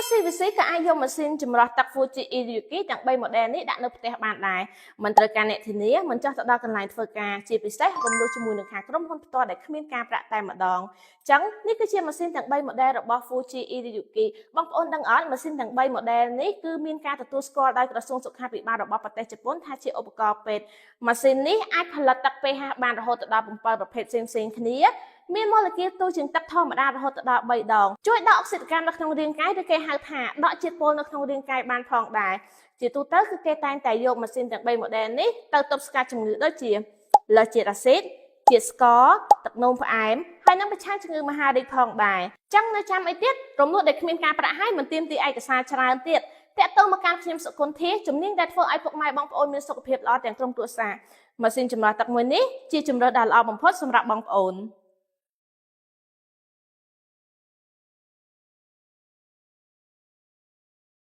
CVC ក៏អាចយកម៉ាស៊ីនចម្រោះទឹក Fuji Iruki ទាំង 3 model នេះដាក់នៅផ្ទះបានដែរមិនត្រូវការអ្នកធានាមិនចោះទៅដល់កន្លែងធ្វើការជាពិសេសរំលោះជាមួយនឹងខាងក្រុមហ៊ុនផ្ទាល់ដែលគ្មានការប្រាក់តែម្ដងអញ្ចឹងនេះគឺជាម៉ាស៊ីនទាំង 3 model របស់ Fuji Iruki បងប្អូនដឹងអត់ម៉ាស៊ីនទាំង 3 model នេះគឺមានការទទួលស្គាល់ដោយក្រសួងសុខាភិបាលរបស់ប្រទេសជប៉ុនថាជាឧបករណ៍ពេទ្យម៉ាស៊ីននេះអាចផលិតទឹក pH បានរហូតដល់ 7 ប្រភេទផ្សេងៗគ្នាមានម៉ូលេគុលទូជាងទឹកធម្មតារហូតដល់ 3 ដងជួយដកអុកស៊ីតកម្មនៅក្នុងរាងកាយឬគេហៅថាដកជាតិពុលនៅក្នុងរាងកាយបានផងដែរជាទូទៅគឺគេតែងតែយកម៉ាស៊ីនទាំង 3 model នេះទៅទប់ស្កាត់ជំងឺដូចជាលើសជាតិអាស៊ីតជាតិស្ករទឹកនោមផ្អែមហើយនឹងប្រឆាំងជំងឺមហារីកផងដែរអញ្ចឹងនៅចាំអីទៀតរំលោះដែលគ្មានការប្រាក់ហើយមិនទាមទារឯកសារច្រើនទៀតតាក់ទងមកកាន់ខ្ញុំសុគន្ធាជំនាញដែលធ្វើឲ្យពុកម៉ែបងប្អូនមានសុខភាពល្អទាំងក្រុមគ្រួសារម៉ាស៊ីនចម្រោះទឹកមួយនេះជាជម្រើសដ៏ល្អបំផុតសម្រាប់បងប្អូន